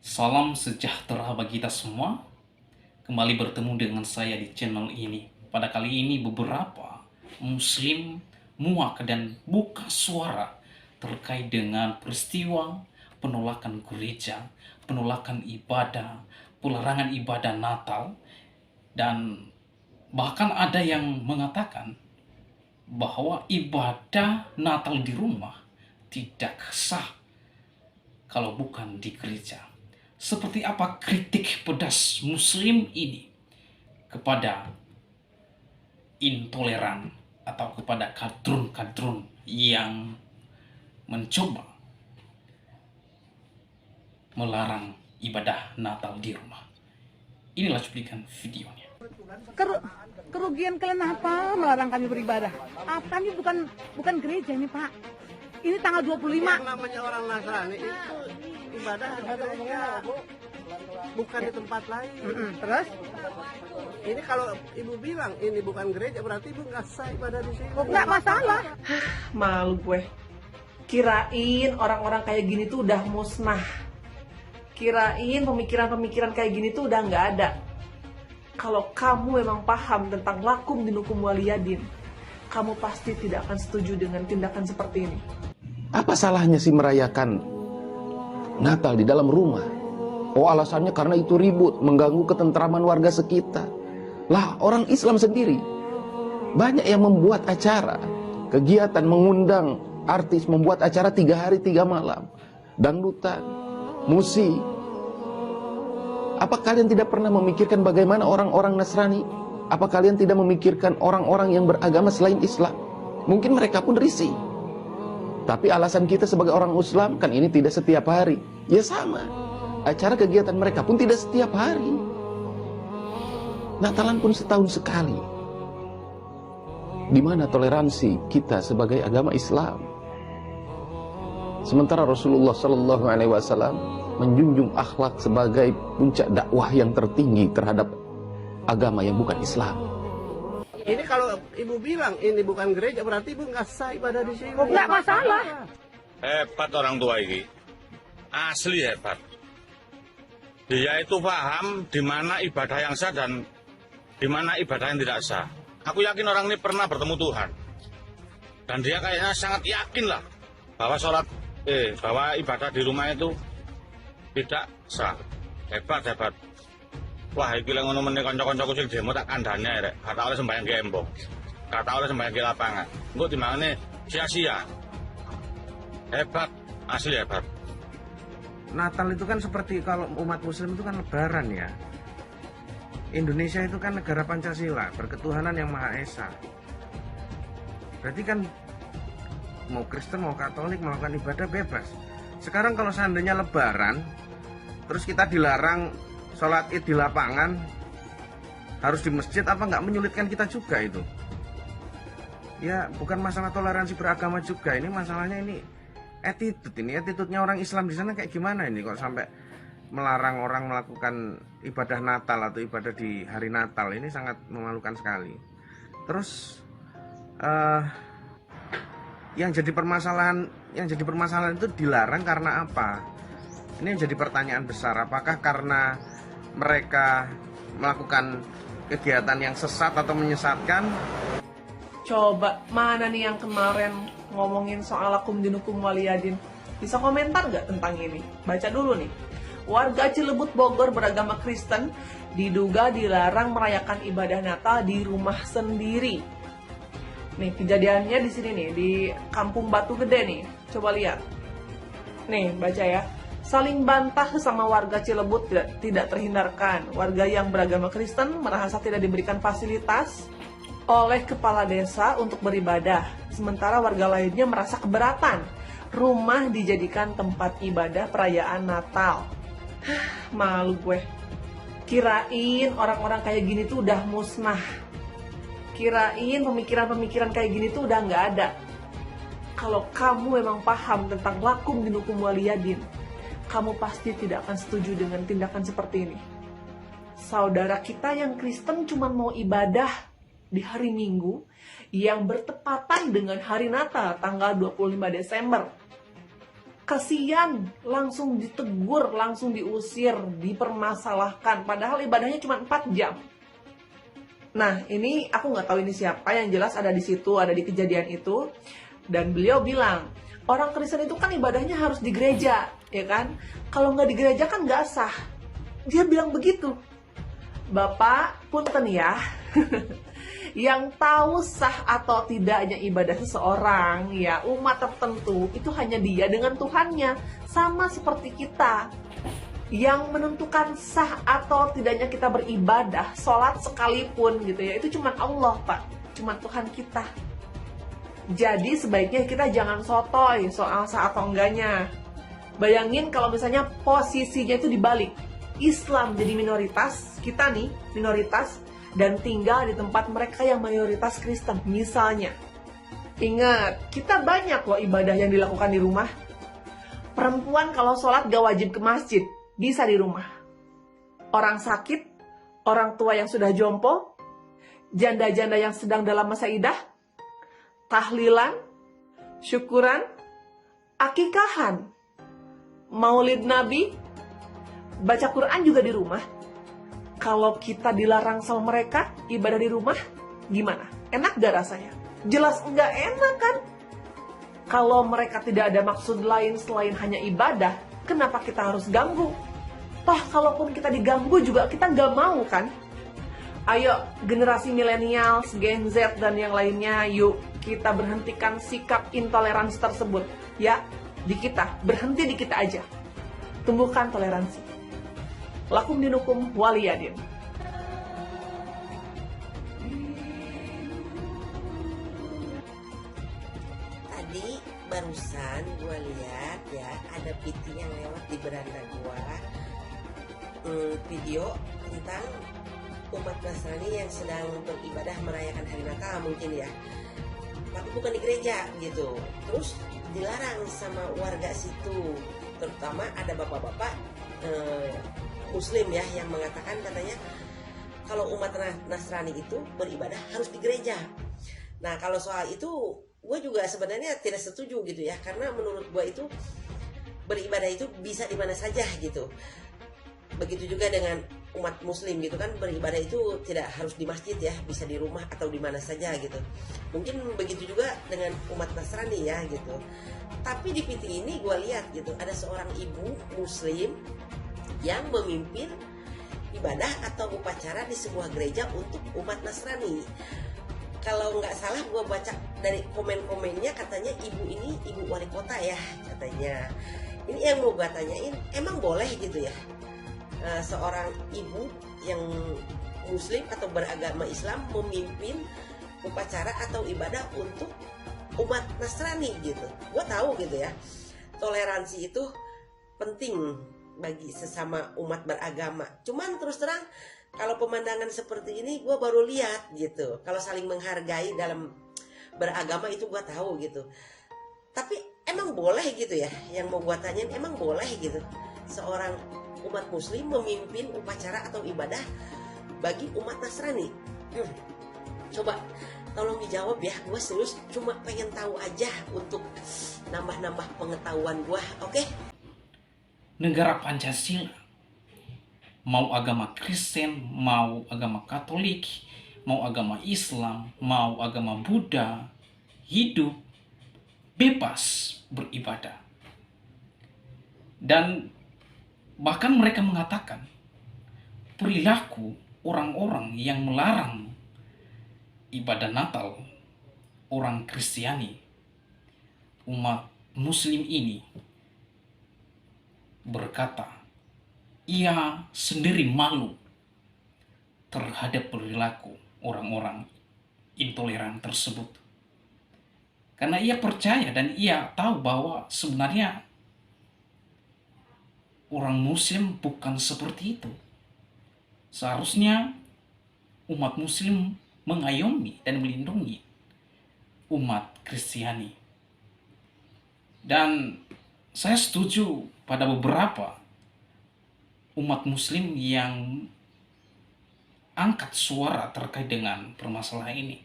Salam sejahtera bagi kita semua. Kembali bertemu dengan saya di channel ini. Pada kali ini beberapa muslim muak dan buka suara terkait dengan peristiwa penolakan gereja, penolakan ibadah, pelarangan ibadah Natal, dan bahkan ada yang mengatakan bahwa ibadah Natal di rumah tidak sah kalau bukan di gereja. Seperti apa kritik pedas muslim ini kepada intoleran atau kepada kadrun-kadrun yang mencoba melarang ibadah Natal di rumah. Inilah cuplikan videonya. Kerugian kalian apa melarang kami beribadah? Kami bukan gereja ini, Pak. Ini tanggal 25. Yang namanya orang Nasrani itu ibadah di gereja, bukan di tempat lain. Terus? Ini kalau ibu bilang ini bukan gereja, berarti ibu nggak sah ibadah di sini. Nggak masalah. Malu gue. Kirain orang-orang kayak gini tuh udah musnah. Kirain pemikiran-pemikiran kayak gini tuh udah nggak ada. Kalau kamu memang paham tentang lakum dinukum waliyadin, kamu pasti tidak akan setuju dengan tindakan seperti ini. Apa salahnya sih merayakan Natal di dalam rumah? Oh, alasannya karena itu ribut, mengganggu ketentraman warga sekitar. Lah, orang Islam sendiri banyak yang membuat acara, kegiatan, mengundang artis, membuat acara 3 hari 3 malam, dangdutan, musik. Apa kalian tidak pernah memikirkan bagaimana orang-orang Nasrani? Apa kalian tidak memikirkan orang-orang yang beragama selain Islam? Mungkin mereka pun risih. Tapi alasan kita sebagai orang Islam kan ini tidak setiap hari. Ya sama. Acara kegiatan mereka pun tidak setiap hari. Natalan pun setahun sekali. Di mana toleransi kita sebagai agama Islam? Sementara Rasulullah Shallallahu Alaihi Wasallam menjunjung akhlak sebagai puncak dakwah yang tertinggi terhadap agama yang bukan Islam. Ini kalau ibu bilang ini bukan gereja, berarti ibu nggak sah ibadah di sini. Nggak masalah. Hebat orang tua ini, asli hebat. Dia itu paham di mana ibadah yang sah dan di mana ibadah yang tidak sah. Aku yakin orang ini pernah bertemu Tuhan, dan dia kayaknya sangat yakin lah bahwa bahwa ibadah di rumah itu tidak sah. Hebat. Wah, iki lek ngono meneh kanca-kancaku sing demo tak kandhane rek. Gak tau oleh sembahyang ki embong. Gak tau oleh sembahyang ki lapangan. Engko timbangane sia-sia. Hebat, asli hebat. Natal itu kan seperti kalau umat muslim itu kan lebaran ya. Indonesia itu kan negara Pancasila, berketuhanan yang Maha Esa. Berarti kan mau Kristen mau Katolik melakukan ibadah bebas. Sekarang kalau seandainya lebaran terus kita dilarang sholat id di lapangan, harus di masjid, apa nggak menyulitkan kita juga itu? Ya bukan masalah toleransi beragama juga, ini masalahnya ini attitude-nya orang Islam di sana kayak gimana ini kok sampai melarang orang melakukan ibadah Natal atau ibadah di hari Natal. Ini sangat memalukan sekali. Terus yang jadi permasalahan itu dilarang karena apa? Ini yang jadi pertanyaan besar. Apakah karena mereka melakukan kegiatan yang sesat atau menyesatkan? Coba, mana nih yang kemarin ngomongin soal lakum dinukum waliyadin? Bisa komentar nggak tentang ini? Baca dulu nih. Warga Cilebut Bogor beragama Kristen diduga dilarang merayakan ibadah Natal di rumah sendiri. Nih, kejadiannya di sini nih, di Kampung Batu Gede nih. Coba lihat. Nih, baca ya. Saling bantah sesama warga Cilebut tidak terhindarkan. Warga yang beragama Kristen merasa tidak diberikan fasilitas oleh kepala desa untuk beribadah. Sementara warga lainnya merasa keberatan. Rumah dijadikan tempat ibadah perayaan Natal. Malu gue. Kirain orang-orang kayak gini tuh udah musnah. Kirain pemikiran-pemikiran kayak gini tuh udah nggak ada. Kalau kamu memang paham tentang lakum dinukum waliyadin, kamu pasti tidak akan setuju dengan tindakan seperti ini. Saudara kita yang Kristen cuma mau ibadah di hari Minggu yang bertepatan dengan hari Natal tanggal 25 Desember. Kasian, langsung ditegur, langsung diusir, dipermasalahkan. Padahal ibadahnya cuma 4 jam. Nah, ini aku nggak tahu ini siapa, yang jelas ada di situ, ada di kejadian itu. Dan beliau bilang, orang Kristen itu kan ibadahnya harus di gereja, ya kan? Kalau nggak di gereja kan nggak sah. Dia bilang begitu. Bapak, punten ya. Yang tahu sah atau tidaknya ibadah seseorang, ya umat tertentu, itu hanya dia dengan Tuhannya. Sama seperti kita. Yang menentukan sah atau tidaknya kita beribadah, sholat sekalipun gitu ya, itu cuma Allah, Pak. Cuma Tuhan kita. Jadi sebaiknya kita jangan sotoy soal sah atau enggaknya. Bayangin kalau misalnya posisinya itu dibalik. Islam jadi minoritas, kita nih minoritas, dan tinggal di tempat mereka yang mayoritas Kristen, misalnya. Ingat, kita banyak loh ibadah yang dilakukan di rumah. Perempuan kalau sholat gak wajib ke masjid, bisa di rumah. Orang sakit, orang tua yang sudah jompo, janda-janda yang sedang dalam masa idah, tahlilan, syukuran, akikahan, maulid nabi, baca Quran juga di rumah. Kalau kita dilarang sama mereka ibadah di rumah, gimana? Enak gak rasanya? Jelas enggak enak kan? Kalau mereka tidak ada maksud lain selain hanya ibadah, kenapa kita harus ganggu? Toh kalaupun kita diganggu juga kita nggak mau kan? Ayo generasi milenial, Gen Z dan yang lainnya, yuk kita berhentikan sikap intoleransi tersebut. Ya, di kita, berhenti di kita aja. Tumbuhkan toleransi. Lakum dinukum waliyadin. Tadi barusan gue lihat ya, ada PT yang lewat di beranda gue, video tentang umat Nasrani yang sedang beribadah merayakan hari Natal mungkin ya, tapi bukan di gereja gitu. Terus dilarang sama warga situ, terutama ada bapak-bapak Muslim ya, yang mengatakan katanya kalau umat Nasrani itu beribadah harus di gereja. Nah kalau soal itu gue juga sebenarnya tidak setuju gitu ya, karena menurut gue itu beribadah itu bisa di mana saja gitu. Begitu juga dengan umat Muslim gitu kan, beribadah itu tidak harus di masjid ya, bisa di rumah atau di mana saja gitu. Mungkin begitu juga dengan umat Nasrani ya gitu. Tapi di PT ini gue lihat gitu, ada seorang ibu Muslim yang memimpin ibadah atau upacara di sebuah gereja untuk umat Nasrani. Kalau nggak salah gue baca dari komen-komennya, katanya ibu ini ibu wali kota ya katanya. Ini yang mau gue tanyain, emang boleh gitu ya seorang ibu yang Muslim atau beragama Islam memimpin upacara atau ibadah untuk umat Nasrani gitu? Gue tahu gitu ya, toleransi itu penting bagi sesama umat beragama. Cuman terus terang kalau pemandangan seperti ini gue baru lihat gitu. Kalau saling menghargai dalam beragama itu gue tahu gitu. Tapi emang boleh gitu ya? Yang mau gue tanyain, emang boleh gitu seorang umat Muslim memimpin upacara atau ibadah bagi umat Nasrani? Coba tolong dijawab ya. Gue serius cuma pengen tahu aja untuk nambah-nambah pengetahuan gue. Oke? Negara Pancasila, mau agama Kristen, mau agama Katolik, mau agama Islam, mau agama Buddha, hidup bebas beribadah. Dan bahkan mereka mengatakan perilaku orang-orang yang melarang ibadah Natal orang Kristiani, umat Muslim ini, berkata ia sendiri malu terhadap perilaku orang-orang intoleran tersebut. Karena ia percaya dan ia tahu bahwa sebenarnya orang Muslim bukan seperti itu. Seharusnya umat Muslim mengayomi dan melindungi umat Kristiani. Dan saya setuju pada beberapa umat Muslim yang angkat suara terkait dengan permasalahan ini.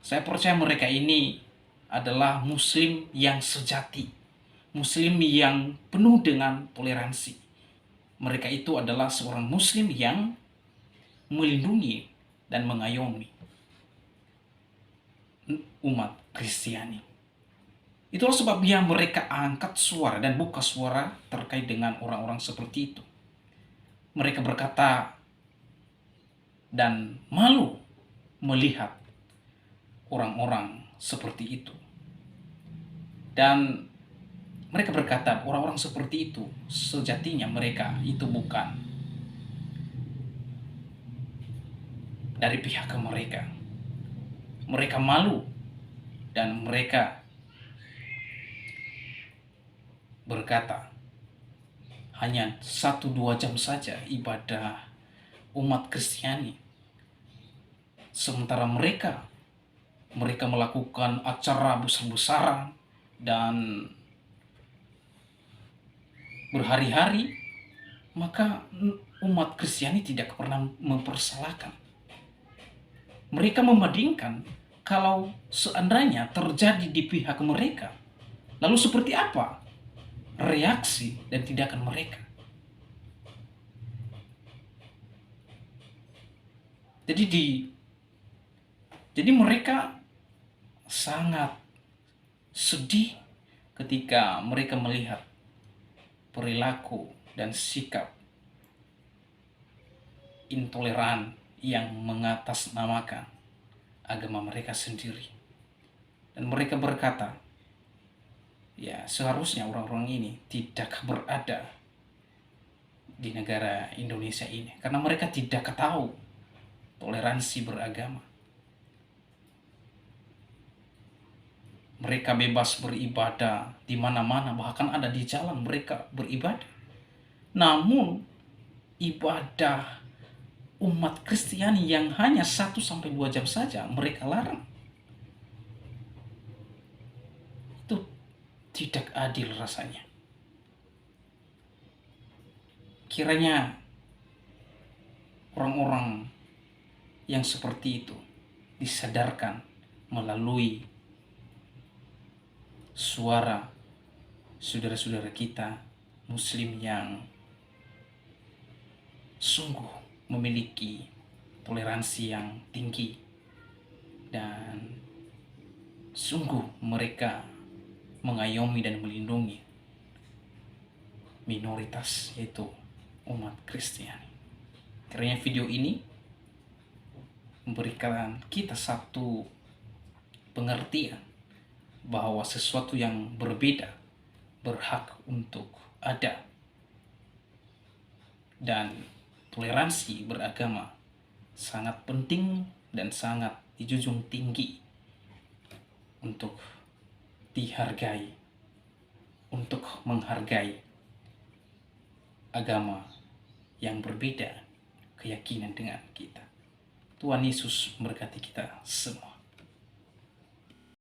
Saya percaya mereka ini adalah Muslim yang sejati, Muslim yang penuh dengan toleransi. Mereka itu adalah seorang Muslim yang melindungi dan mengayomi umat Kristiani. Itulah sebabnya mereka angkat suara dan buka suara terkait dengan orang-orang seperti itu. Mereka berkata dan malu melihat orang-orang seperti itu. Dan mereka berkata orang-orang seperti itu sejatinya mereka itu bukan dari pihak mereka. Mereka malu dan mereka berkata hanya 1-2 jam saja ibadah umat Kristiani. Sementara mereka melakukan acara besar-besaran dan berhari-hari, maka umat Kristiani tidak pernah mempersalahkan. Mereka membandingkan kalau seandainya terjadi di pihak mereka, lalu seperti apa reaksi dan tindakan mereka. Jadi mereka sangat sedih ketika mereka melihat perilaku dan sikap intoleran yang mengatasnamakan agama mereka sendiri. Dan mereka berkata, ya seharusnya orang-orang ini tidak berada di negara Indonesia ini karena mereka tidak tahu toleransi beragama. Mereka bebas beribadah di mana-mana, bahkan ada di jalan mereka beribadah. Namun ibadah umat Kristiani yang hanya 1-2 jam saja mereka larang. Itu tidak adil rasanya. Kiranya orang-orang yang seperti itu disadarkan melalui suara saudara-saudara kita Muslim yang sungguh memiliki toleransi yang tinggi dan sungguh mereka mengayomi dan melindungi minoritas yaitu umat Kristiani. Kiranya video ini memberikan kita satu pengertian bahwa sesuatu yang berbeda berhak untuk ada, dan toleransi beragama sangat penting dan sangat dijunjung tinggi untuk dihargai, untuk menghargai agama yang berbeda keyakinan dengan kita. Tuhan Yesus memberkati kita semua.